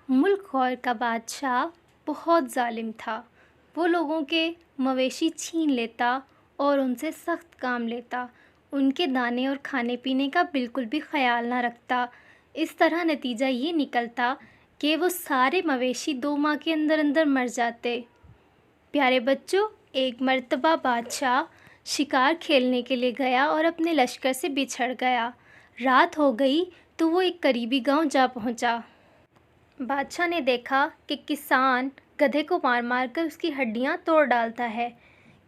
ملک غور کا بادشاہ بہت ظالم تھا۔ وہ لوگوں کے مویشی چھین لیتا اور ان سے سخت کام لیتا، ان کے دانے اور کھانے پینے کا بالکل بھی خیال نہ رکھتا۔ اس طرح نتیجہ یہ نکلتا کہ وہ سارے مویشی 2 ماہ کے اندر اندر مر جاتے۔ پیارے بچوں، ایک مرتبہ بادشاہ شکار کھیلنے کے لیے گیا اور اپنے لشکر سے بچھڑ گیا۔ رات ہو گئی تو وہ ایک قریبی گاؤں جا پہنچا۔ بادشاہ نے دیکھا کہ کسان گدھے کو مار مار کر اس کی ہڈیاں توڑ ڈالتا ہے۔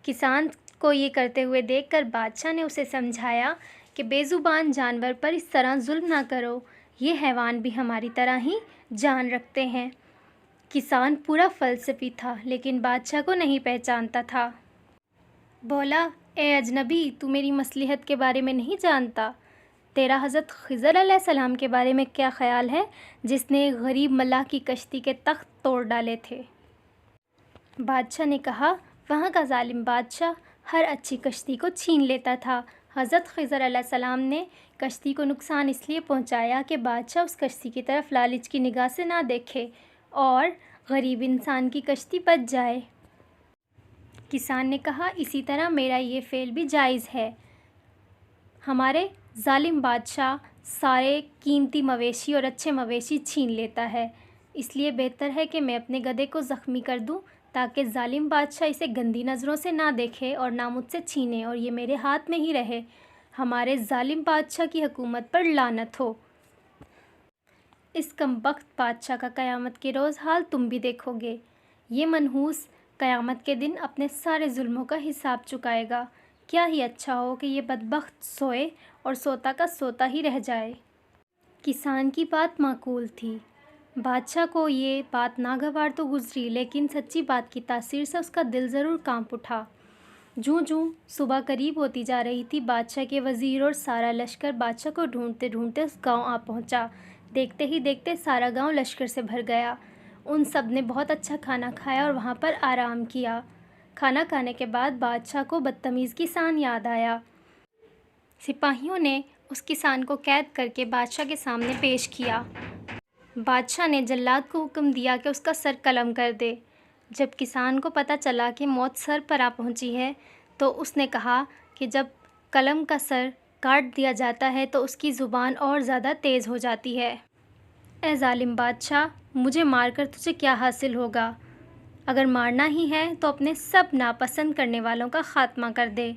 کسان کو یہ کرتے ہوئے دیکھ کر بادشاہ نے اسے سمجھایا کہ بے زبان جانور پر اس طرح ظلم نہ کرو، یہ حیوان بھی ہماری طرح ہی جان رکھتے ہیں۔ کسان پورا فلسفی تھا لیکن بادشاہ کو نہیں پہچانتا تھا۔ بولا، اے اجنبی، تو میری مصلحت کے بارے میں نہیں جانتا؟ تیرا حضرت خضر علیہ السلام کے بارے میں کیا خیال ہے، جس نے ایک غریب ملاح کی کشتی کے تخت توڑ ڈالے تھے؟ بادشاہ نے کہا، وہاں کا ظالم بادشاہ ہر اچھی کشتی کو چھین لیتا تھا۔ حضرت خضر علیہ السلام نے کشتی کو نقصان اس لیے پہنچایا کہ بادشاہ اس کشتی کی طرف لالچ کی نگاہ سے نہ دیکھے اور غریب انسان کی کشتی بچ جائے۔ کسان نے کہا، اسی طرح میرا یہ فعل بھی جائز ہے۔ ہمارے ظالم بادشاہ سارے قیمتی مویشی اور اچھے مویشی چھین لیتا ہے، اس لیے بہتر ہے کہ میں اپنے گدھے کو زخمی کر دوں تاکہ ظالم بادشاہ اسے گندی نظروں سے نہ دیکھے اور نہ مجھ سے چھینے اور یہ میرے ہاتھ میں ہی رہے۔ ہمارے ظالم بادشاہ کی حکومت پر لعنت ہو۔ اس کمبخت بادشاہ کا قیامت کے روز حال تم بھی دیکھو گے۔ یہ منحوس قیامت کے دن اپنے سارے ظلموں کا حساب چکائے گا۔ کیا ہی اچھا ہو کہ یہ بدبخت سوئے اور سوتا کا سوتا ہی رہ جائے۔ کسان کی بات معقول تھی۔ بادشاہ کو یہ بات ناگوار تو گزری لیکن سچی بات کی تاثیر سے اس کا دل ضرور کانپ اٹھا۔ جوں جوں صبح قریب ہوتی جا رہی تھی، بادشاہ کے وزیر اور سارا لشکر بادشاہ کو ڈھونڈتے ڈھونڈتے اس گاؤں آ پہنچا۔ دیکھتے ہی دیکھتے سارا گاؤں لشکر سے بھر گیا۔ ان سب نے بہت اچھا کھانا کھایا اور وہاں پر آرام کیا۔ کھانا کھانے کے بعد بادشاہ کو بدتمیز کسان یاد آیا۔ سپاہیوں نے اس کسان کو قید کر کے بادشاہ کے سامنے پیش کیا۔ بادشاہ نے جلاد کو حکم دیا کہ اس کا سر قلم کر دے۔ جب کسان کو پتہ چلا کہ موت سر پر آ پہنچی ہے تو اس نے کہا کہ جب قلم کا سر کاٹ دیا جاتا ہے تو اس کی زبان اور زیادہ تیز ہو جاتی ہے۔ اے ظالم بادشاہ، مجھے مار کر تجھے کیا حاصل ہوگا؟ اگر مارنا ہی ہے تو اپنے سب ناپسند کرنے والوں کا خاتمہ کر دے،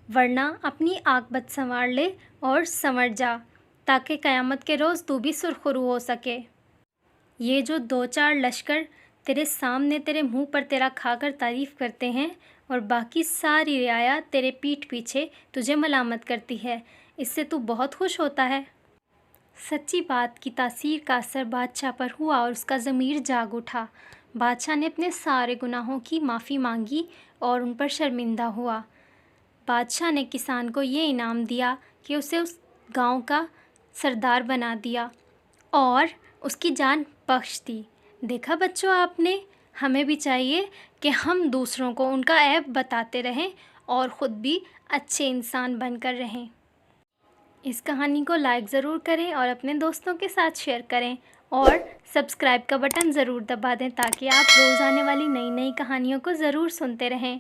ورنہ اپنی عاقبت سنوار لے اور سنور جا تاکہ قیامت کے روز تو بھی سرخرو ہو سکے۔ یہ جو 2-4 لشکر تیرے سامنے تیرے منہ پر تیرا کھا کر تعریف کرتے ہیں اور باقی ساری رعایا تیرے پیٹھ پیچھے تجھے ملامت کرتی ہے، اس سے تو بہت خوش ہوتا ہے۔ سچی بات کی تاثیر کا اثر بادشاہ پر ہوا اور اس کا ضمیر جاگ اٹھا۔ بادشاہ نے اپنے سارے گناہوں کی معافی مانگی اور ان پر شرمندہ ہوا۔ بادشاہ نے کسان کو یہ انعام دیا کہ اسے اس گاؤں کا سردار بنا دیا اور اس کی جان بخش دی۔ دیکھا بچوں آپ نے، ہمیں بھی چاہیے کہ ہم دوسروں کو ان کا عیب بتاتے رہیں اور خود بھی اچھے انسان بن کر رہیں۔ اس کہانی کو لائک ضرور کریں اور اپنے دوستوں کے ساتھ شیئر کریں اور سبسکرائب کا بٹن ضرور دبا دیں تاکہ آپ روز آنے والی نئی نئی کہانیوں کو ضرور سنتے رہیں۔